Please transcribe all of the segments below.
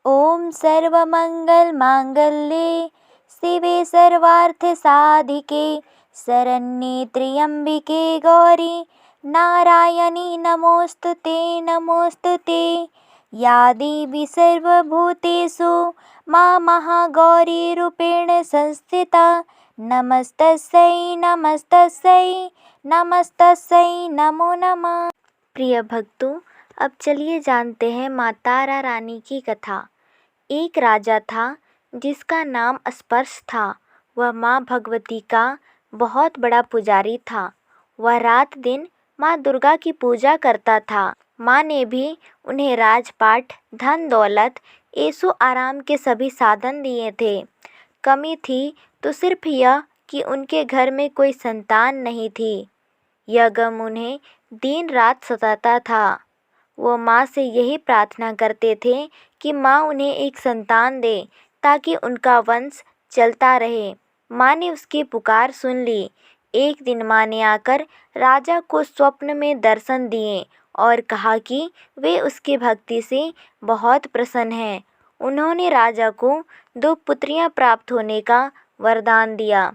ओम सर्वमंगल मांगल्ये शिवे सर्वार्थ साधिके शरण्ये त्र्यंबिके गौरी नारायणी नमोस्तुते या देवी सर्वभूतेषु मां महागौरीरूपेण संस्थिता नमस्तस्यै नमो नमः। प्रिय भक्तों, अब चलिए जानते हैं माँ तारा रानी की कथा। एक राजा था जिसका नाम स्पर्श था। वह माँ भगवती का बहुत बड़ा पुजारी था। वह रात दिन माँ दुर्गा की पूजा करता था। माँ ने भी उन्हें राजपाट, धन दौलत, ऐशो आराम के सभी साधन दिए थे। कमी थी तो सिर्फ यह कि उनके घर में कोई संतान नहीं थी। यह गम उन्हें दिन रात सताता था। वो माँ से यही प्रार्थना करते थे कि माँ उन्हें एक संतान दे ताकि उनका वंश चलता रहे। माँ ने उसकी पुकार सुन ली। एक दिन माँ ने आकर राजा को स्वप्न में दर्शन दिए और कहा कि वे उसकी भक्ति से बहुत प्रसन्न हैं। उन्होंने राजा को 2 पुत्रियां प्राप्त होने का वरदान दिया।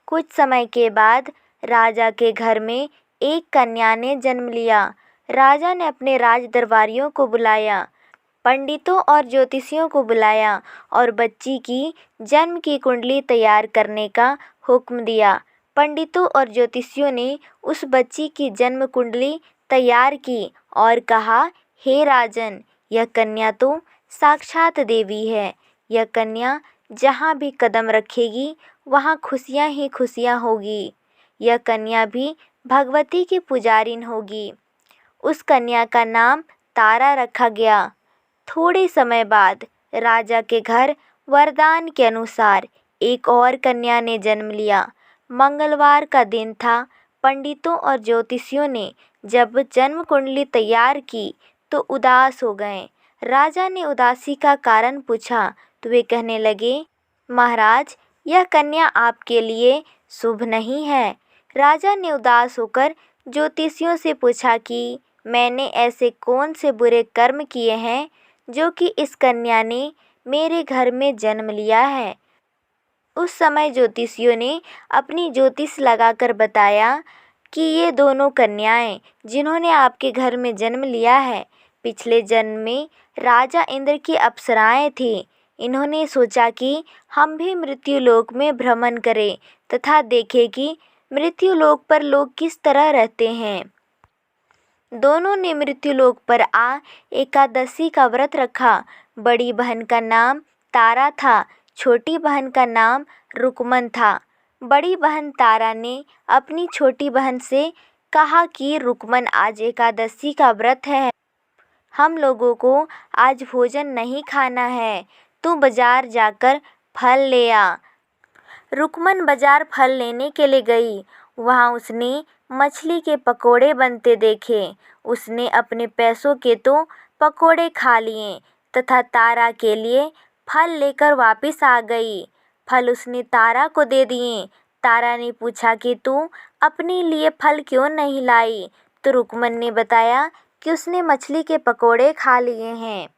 कुछ समय के बाद राजा के घर में एक कन्या ने जन्म लिया। राजा ने अपने राज दरबारियों को बुलाया, पंडितों और ज्योतिषियों को बुलाया और बच्ची की जन्म की कुंडली तैयार करने का हुक्म दिया। पंडितों और ज्योतिषियों ने उस बच्ची की जन्म कुंडली तैयार की और कहा, हे राजन, यह कन्या तो साक्षात देवी है। यह कन्या जहाँ भी कदम रखेगी वहाँ खुशियाँ ही खुशियाँ होगी। यह कन्या भी भगवती की पुजारिन होगी। उस कन्या का नाम तारा रखा गया। थोड़े समय बाद राजा के घर वरदान के अनुसार एक और कन्या ने जन्म लिया। मंगलवार का दिन था। पंडितों और ज्योतिषियों ने जब जन्म कुंडली तैयार की तो उदास हो गए। राजा ने उदासी का कारण पूछा तो वे कहने लगे, महाराज, यह कन्या आपके लिए शुभ नहीं है। राजा ने उदास होकर ज्योतिषियों से पूछा कि मैंने ऐसे कौन से बुरे कर्म किए हैं जो कि इस कन्या ने मेरे घर में जन्म लिया है। उस समय ज्योतिषियों ने अपनी ज्योतिष लगाकर बताया कि ये दोनों कन्याएं जिन्होंने आपके घर में जन्म लिया है, पिछले जन्म में राजा इंद्र की अप्सराएं थीं। इन्होंने सोचा कि हम भी मृत्युलोक में भ्रमण करें तथा देखें कि मृत्युलोक पर लोग किस तरह रहते हैं। दोनों ने मृत्युलोक पर आ एकादशी का व्रत रखा। बड़ी बहन का नाम तारा था, छोटी बहन का नाम रुकमन था। बड़ी बहन तारा ने अपनी छोटी बहन से कहा कि रुकमन, आज एकादशी का व्रत है, हम लोगों को आज भोजन नहीं खाना है, तू बाजार जाकर फल ले आ। रुकमन बाजार फल लेने के लिए गई। वहाँ उसने मछली के पकोड़े बनते देखे। उसने अपने पैसों के तो पकोड़े खा लिए तथा तारा के लिए फल लेकर वापस आ गई। फल उसने तारा को दे दिए। तारा ने पूछा कि तू अपने लिए फल क्यों नहीं लाई, तो रुकमन ने बताया कि उसने मछली के पकोड़े खा लिए हैं।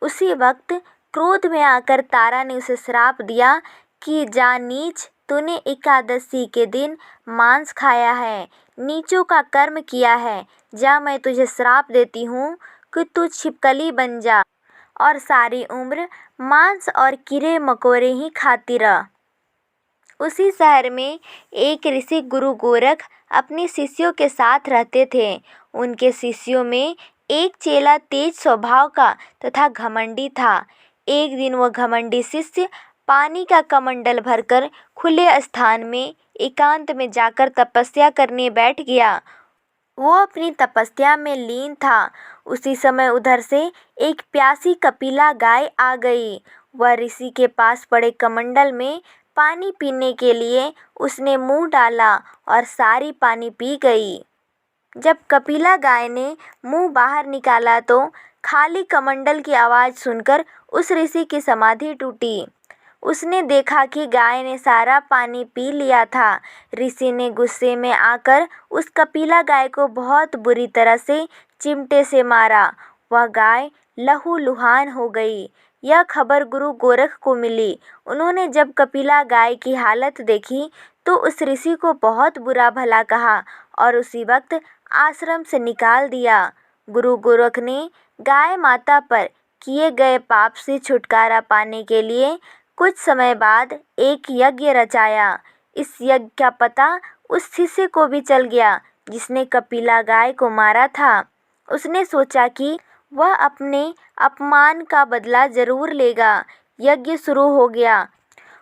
उसी वक्त क्रोध में आकर तारा ने उसे श्राप दिया कि जा नीच, तूने एकादशी के दिन मांस खाया है, नीचों का कर्म किया है। जा, मैं तुझे श्राप देती हूँ कि तू छिपकली बन जा और सारी उम्र मांस और कीड़े मकोड़े ही खाती रह। उसी शहर में एक ऋषि गुरु गोरख अपने शिष्यों के साथ रहते थे। उनके शिष्यों में एक चेला तेज स्वभाव का तथा घमंडी था। एक दिन वह घमंडी शिष्य पानी का कमंडल भरकर खुले स्थान में एकांत में जाकर तपस्या करने बैठ गया। वो अपनी तपस्या में लीन था। उसी समय उधर से एक प्यासी कपिला गाय आ गई। वह ऋषि के पास पड़े कमंडल में पानी पीने के लिए उसने मुंह डाला और सारी पानी पी गई। जब कपिला गाय ने मुंह बाहर निकाला तो खाली कमंडल की आवाज़ सुनकर उस ऋषि की समाधि टूटी। उसने देखा कि गाय ने सारा पानी पी लिया था। ऋषि ने गुस्से में आकर उस कपिला गाय को बहुत बुरी तरह से चिमटे से मारा। वह गाय लहूलुहान हो गई। यह खबर गुरु गोरख को मिली। उन्होंने जब कपिला गाय की हालत देखी तो उस ऋषि को बहुत बुरा भला कहा और उसी वक्त आश्रम से निकाल दिया। गुरु गोरख ने गाय माता पर किए गए पाप से छुटकारा पाने के लिए कुछ समय बाद एक यज्ञ रचाया। इस यज्ञ का पता उस शिष्य को भी चल गया जिसने कपिला गाय को मारा था। उसने सोचा कि वह अपने अपमान का बदला जरूर लेगा। यज्ञ शुरू हो गया।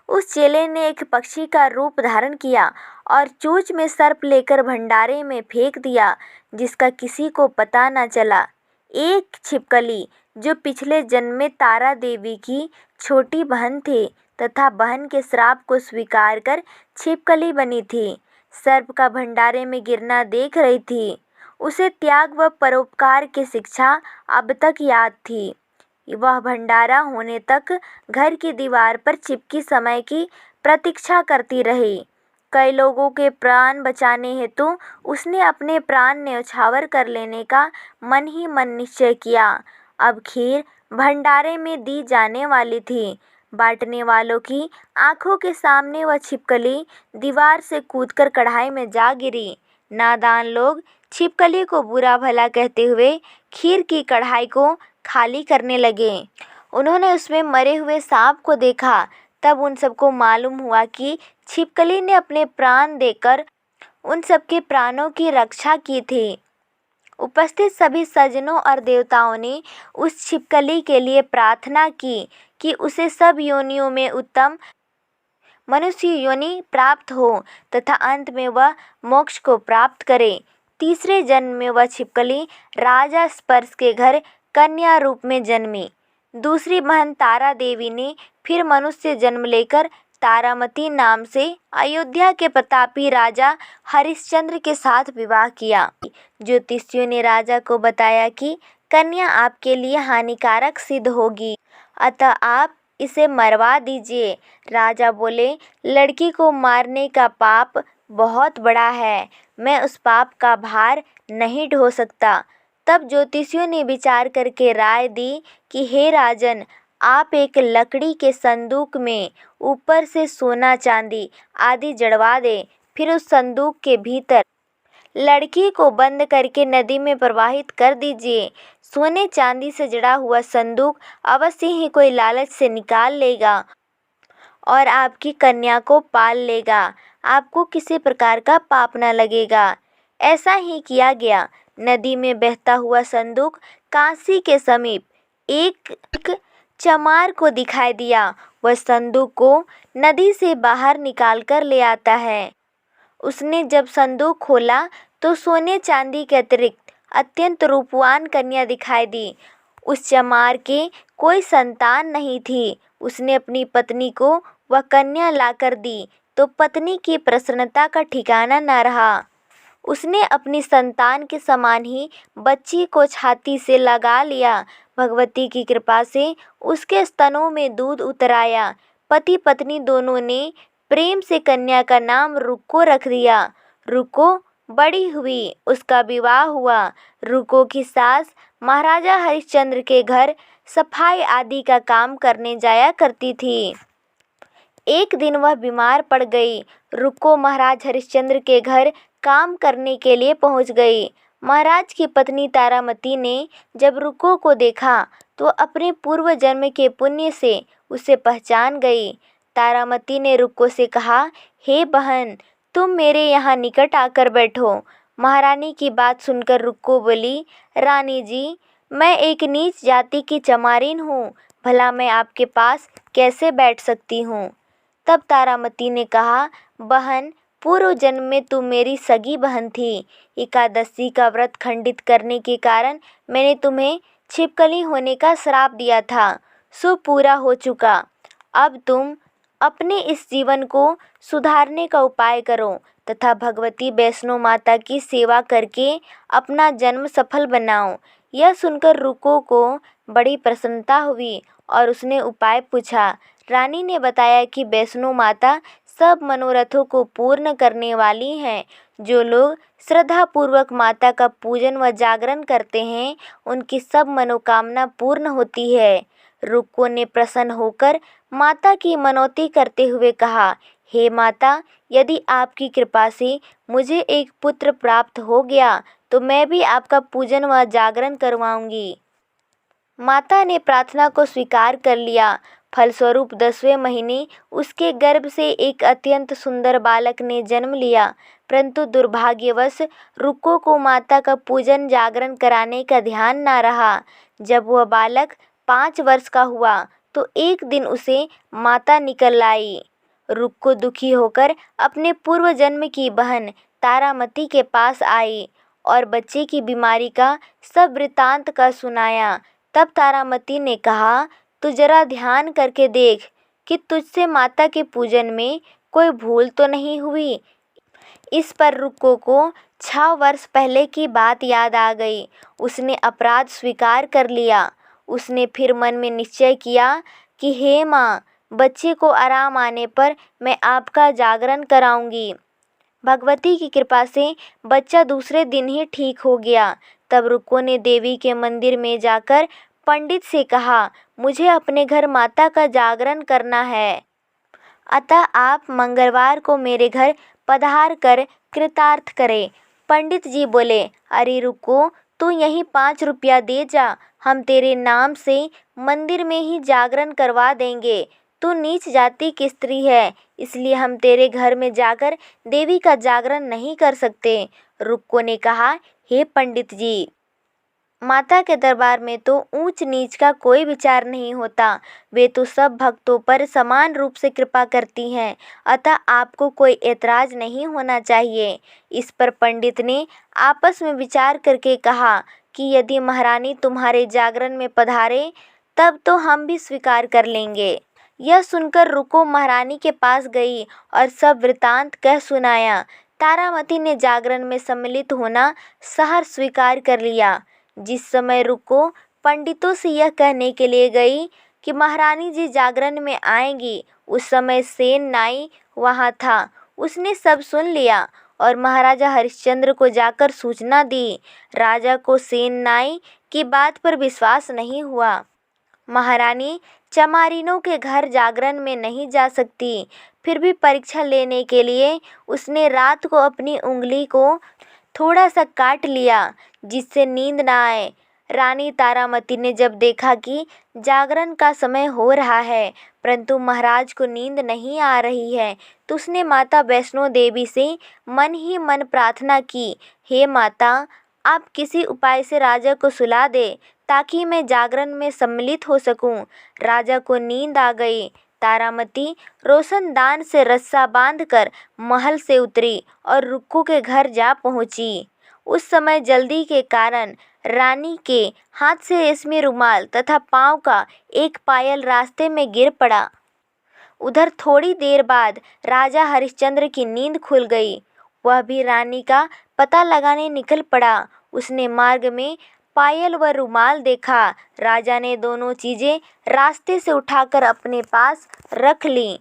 उस चेले ने एक पक्षी का रूप धारण किया और चोंच में सर्प लेकर भंडारे में फेंक दिया, जिसका किसी को पता न चला। एक छिपकली जो पिछले जन्म में तारा देवी की छोटी बहन थी तथा बहन के श्राप को स्वीकार कर छिपकली बनी थी, सर्प का भंडारे में गिरना देख रही थी। उसे त्याग व परोपकार की शिक्षा अब तक याद थी। वह भंडारा होने तक घर की दीवार पर चिपकी समय की प्रतीक्षा करती रही। कई लोगों के प्राण बचाने हेतु उसने अपने प्राण न्यौछावर कर लेने का मन ही मन निश्चय किया। अब खीर भंडारे में दी जाने वाली थी। बांटने वालों की आंखों के सामने वह छिपकली दीवार से कूदकर कढ़ाई में जा गिरी। नादान लोग छिपकली को बुरा भला कहते हुए खीर की कढ़ाई को खाली करने लगे। उन्होंने उसमें मरे हुए सांप को देखा। तब उन सबको मालूम हुआ कि छिपकली ने अपने प्राण देकर उन सबके प्राणों की रक्षा की थी। उपस्थित सभी सज्जनों और देवताओं ने उस छिपकली के लिए प्रार्थना की कि उसे सब योनियों में उत्तम मनुष्य योनि प्राप्त हो तथा अंत में वह मोक्ष को प्राप्त करे। तीसरे जन्म में वह छिपकली राजा स्पर्श के घर कन्या रूप में जन्मी। दूसरी बहन तारा देवी ने फिर मनुष्य जन्म लेकर तारामती नाम से अयोध्या के प्रतापी राजा हरिश्चंद्र के साथ विवाह किया। ज्योतिषियों ने राजा को बताया कि कन्या आपके लिए हानिकारक सिद्ध होगी, अतः आप इसे मरवा दीजिए। राजा बोले, लड़की को मारने का पाप बहुत बड़ा है, मैं उस पाप का भार नहीं ढो सकता। तब ज्योतिषियों ने विचार करके राय दी कि हे राजन, आप एक लकड़ी के संदूक में ऊपर से सोना चांदी आदि जड़वा दें, फिर उस संदूक के भीतर लड़की को बंद करके नदी में प्रवाहित कर दीजिए। सोने चांदी से जड़ा हुआ संदूक अवश्य ही कोई लालच से निकाल लेगा और आपकी कन्या को पाल लेगा। आपको किसी प्रकार का पाप न लगेगा। ऐसा ही किया गया। नदी में बहता हुआ संदूक काशी के समीप एक चमार को दिखाई दिया। वह संदूक को नदी से बाहर निकाल कर ले आता है। उसने जब संदूक खोला तो सोने चांदी के अतिरिक्त अत्यंत रूपवान कन्या दिखाई दी। उस चमार के कोई संतान नहीं थी। उसने अपनी पत्नी को वह कन्या लाकर दी तो पत्नी की प्रसन्नता का ठिकाना न रहा। उसने अपनी संतान के समान ही बच्ची को छाती से लगा लिया। भगवती की कृपा से उसके स्तनों में दूध उतर आया। पति पत्नी दोनों ने प्रेम से कन्या का नाम रुक्को रख दिया। रुक्को बड़ी हुई, उसका विवाह हुआ। रुक्को की सास महाराजा हरिश्चंद्र के घर सफाई आदि का काम करने जाया करती थी। एक दिन वह बीमार पड़ गई। रुक्को महाराज हरिश्चंद्र के घर काम करने के लिए पहुंच गई। महाराज की पत्नी तारामती ने जब रुक्को को देखा तो अपने पूर्व जन्म के पुण्य से उसे पहचान गई। तारामती ने रुक्को से कहा, हे बहन, तुम मेरे यहाँ निकट आकर बैठो। महारानी की बात सुनकर रुक्को बोली, रानी जी, मैं एक नीच जाति की चमारिन हूँ, भला मैं आपके पास कैसे बैठ सकती हूँ। तब तारामती ने कहा, बहन, पूर्व जन्म में तुम मेरी सगी बहन थी। एकादशी का व्रत खंडित करने के कारण मैंने तुम्हें छिपकली होने का श्राप दिया था। सो पूरा हो चुका। अब तुम अपने इस जीवन को सुधारने का उपाय करो तथा भगवती वैष्णो माता की सेवा करके अपना जन्म सफल बनाओ। यह सुनकर रुक्को को बड़ी प्रसन्नता हुई और उसने उपाय पूछा। रानी ने बताया कि वैष्णो माता सब मनोरथों को पूर्ण करने वाली हैं। जो लोग श्रद्धापूर्वक माता का पूजन व जागरण करते हैं, उनकी सब मनोकामना पूर्ण होती है। रुक्को ने प्रसन्न होकर माता की मनौती करते हुए कहा, हे माता, यदि आपकी कृपा से मुझे एक पुत्र प्राप्त हो गया तो मैं भी आपका पूजन व जागरण करवाऊंगी। माता ने प्रार्थना को स्वीकार कर लिया। फलस्वरूप 10वें महीने उसके गर्भ से एक अत्यंत सुंदर बालक ने जन्म लिया। परंतु दुर्भाग्यवश रुक्को को माता का पूजन जागरण कराने का ध्यान न रहा। जब वह बालक 5 वर्ष का हुआ तो एक दिन उसे माता निकल आई। रुक्को दुखी होकर अपने पूर्व जन्म की बहन तारामती के पास आई और बच्चे की बीमारी का सब वृतांत का सुनाया। तब तारामती ने कहा, तू जरा ध्यान करके देख कि तुझसे माता के पूजन में कोई भूल तो नहीं हुई। इस पर रुक्को को 6 वर्ष पहले की बात याद आ गई। उसने अपराध स्वीकार कर लिया। उसने फिर मन में निश्चय किया कि हे माँ, बच्चे को आराम आने पर मैं आपका जागरण कराऊंगी। भगवती की कृपा से बच्चा दूसरे दिन ही ठीक हो गया। तब रुक्को ने देवी के मंदिर में जाकर पंडित से कहा, मुझे अपने घर माता का जागरण करना है, अतः आप मंगलवार को मेरे घर पधार कर कृतार्थ करें। पंडित जी बोले, अरे रुक्को, तू यहीं 5 रुपया दे जा, हम तेरे नाम से मंदिर में ही जागरण करवा देंगे। तू नीच जाति की स्त्री है, इसलिए हम तेरे घर में जाकर देवी का जागरण नहीं कर सकते। रुक्को ने कहा, हे पंडित जी, माता के दरबार में तो ऊंच नीच का कोई विचार नहीं होता। वे तो सब भक्तों पर समान रूप से कृपा करती हैं, अतः आपको कोई ऐतराज नहीं होना चाहिए। इस पर पंडित ने आपस में विचार करके कहा कि यदि महारानी तुम्हारे जागरण में पधारे तब तो हम भी स्वीकार कर लेंगे। यह सुनकर रुक्को महारानी के पास गई और सब वृतांत कह सुनाया। तारामती ने जागरण में सम्मिलित होना सहर्ष स्वीकार कर लिया। जिस समय रुक्को पंडितों से यह कहने के लिए गई कि महारानी जी जागरण में आएंगी, उस समय सेन नाई वहाँ था। उसने सब सुन लिया और महाराजा हरिश्चंद्र को जाकर सूचना दी। राजा को सेन नाई की बात पर विश्वास नहीं हुआ। महारानी चमारिनों के घर जागरण में नहीं जा सकती, फिर भी परीक्षा लेने के लिए उसने रात को अपनी उंगली को थोड़ा सा काट लिया, जिससे नींद न आए। रानी तारामती ने जब देखा कि जागरण का समय हो रहा है परंतु महाराज को नींद नहीं आ रही है, तो उसने माता वैष्णो देवी से मन ही मन प्रार्थना की, हे माता, आप किसी उपाय से राजा को सुला दे ताकि मैं जागरण में सम्मिलित हो सकूं। राजा को नींद आ गई। तारामती रोशनदान से रस्सा बांधकर महल से उतरी और रुक्को के घर जा पहुंची। उस समय जल्दी के कारण रानी के हाथ से रेशमी रुमाल तथा पांव का एक पायल रास्ते में गिर पड़ा। उधर थोड़ी देर बाद राजा हरिश्चंद्र की नींद खुल गई। वह भी रानी का पता लगाने निकल पड़ा। उसने मार्ग में पायल व रुमाल देखा। राजा ने दोनों चीजें रास्ते से उठाकर अपने पास रख लीं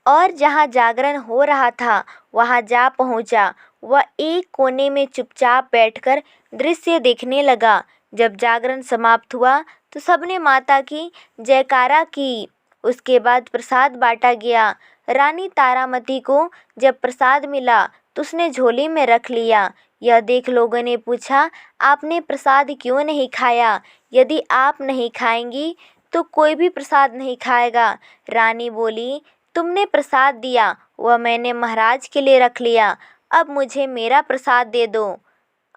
और जहाँ जागरण हो रहा था वहाँ जा पहुँचा। वह एक कोने में चुपचाप बैठकर दृश्य देखने लगा। जब जागरण समाप्त हुआ तो सबने माता की जयकारा की। उसके बाद प्रसाद बांटा गया। रानी तारामती को जब प्रसाद मिला तो उसने झोली में रख लिया। यह देख लोगों ने पूछा, आपने प्रसाद क्यों नहीं खाया? यदि आप नहीं खाएंगी तो कोई भी प्रसाद नहीं खाएगा। रानी बोली, तुमने प्रसाद दिया वह मैंने महाराज के लिए रख लिया, अब मुझे मेरा प्रसाद दे दो।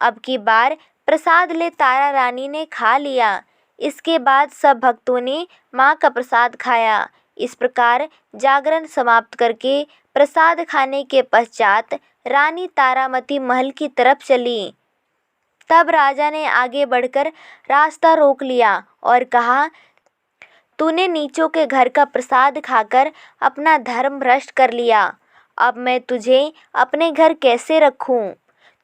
अब की बार प्रसाद ले तारा रानी ने खा लिया। इसके बाद सब भक्तों ने माँ का प्रसाद खाया। इस प्रकार जागरण समाप्त करके प्रसाद खाने के पश्चात रानी तारामती महल की तरफ चली। तब राजा ने आगे बढ़कर रास्ता रोक लिया और कहा, तूने नीचों के घर का प्रसाद खाकर अपना धर्म भ्रष्ट कर लिया। अब मैं तुझे अपने घर कैसे रखूं?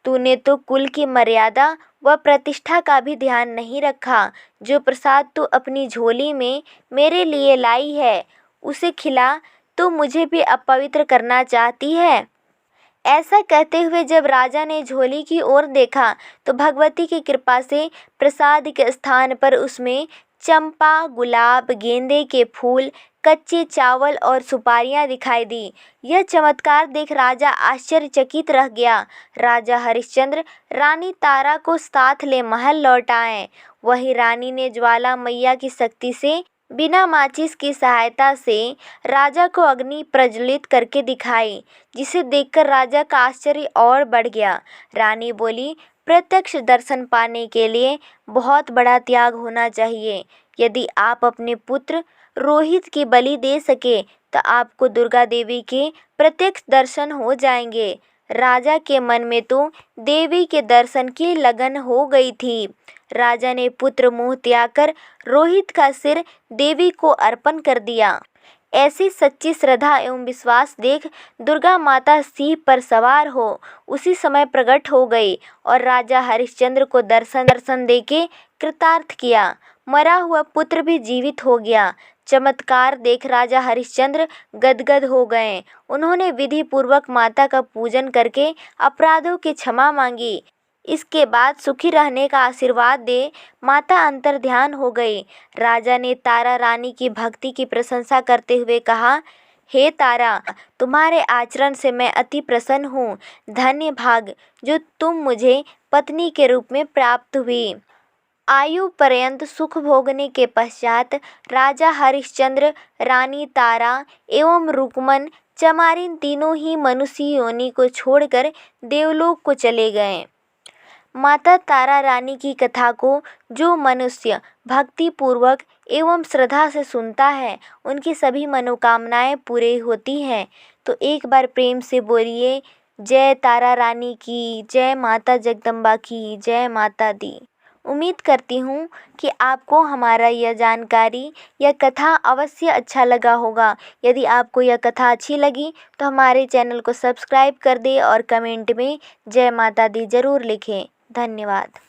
तूने तो कुल की मर्यादा व प्रतिष्ठा का भी ध्यान नहीं रखा। जो प्रसाद तू अपनी झोली में मेरे लिए लाई है उसे खिला। तू मुझे भी अपवित्र करना चाहती है। ऐसा कहते हुए जब राजा ने झोली की ओर देखा तो भगवती की कृपा से प्रसाद के स्थान पर उसमें चंपा, गुलाब, गेंदे के फूल, कच्चे चावल और सुपारियां दिखाई दी। यह चमत्कार देख राजा आश्चर्यचकित रह गया। राजा हरिश्चंद्र रानी तारा को साथ ले महल लौट आए। वहीं रानी ने ज्वाला मैया की शक्ति से बिना माचिस की सहायता से राजा को अग्नि प्रज्वलित करके दिखाई, जिसे देखकर राजा का आश्चर्य और बढ़ गया। रानी बोली, प्रत्यक्ष दर्शन पाने के लिए बहुत बड़ा त्याग होना चाहिए। यदि आप अपने पुत्र रोहित की बलि दे सके तो आपको दुर्गा देवी के प्रत्यक्ष दर्शन हो जाएंगे। राजा के मन में तो देवी के दर्शन की लगन हो गई थी। राजा ने पुत्र मोह त्याग कर रोहित का सिर देवी को अर्पण कर दिया। ऐसी सच्ची श्रद्धा एवं विश्वास देख दुर्गा माता सिंह पर सवार हो उसी समय प्रकट हो गई और राजा हरिश्चंद्र को दर्शन देके कृतार्थ किया। मरा हुआ पुत्र भी जीवित हो गया। चमत्कार देख राजा हरिश्चंद्र गदगद हो गए। उन्होंने विधि पूर्वक माता का पूजन करके अपराधों की क्षमा मांगी। इसके बाद सुखी रहने का आशीर्वाद दे माता अंतर ध्यान हो गई। राजा ने तारा रानी की भक्ति की प्रशंसा करते हुए कहा, हे तारा, तुम्हारे आचरण से मैं अति प्रसन्न हूँ। धन्य भाग जो तुम मुझे पत्नी के रूप में प्राप्त हुई। आयु पर्यंत सुख भोगने के पश्चात राजा हरिश्चंद्र, रानी तारा एवं रुक्मन चमारिन तीनों ही मनुष्य योनि को छोड़कर देवलोक को चले गए। माता तारा रानी की कथा को जो मनुष्य भक्ति पूर्वक एवं श्रद्धा से सुनता है उनकी सभी मनोकामनाएं पूरी होती हैं। तो एक बार प्रेम से बोलिए, जय तारा रानी की जय, माता जगदम्बा की जय माता दी। उम्मीद करती हूँ कि आपको हमारा यह जानकारी या कथा अवश्य अच्छा लगा होगा। यदि आपको यह कथा अच्छी लगी तो हमारे चैनल को सब्सक्राइब कर दें और कमेंट में जय माता दी ज़रूर लिखें। धन्यवाद।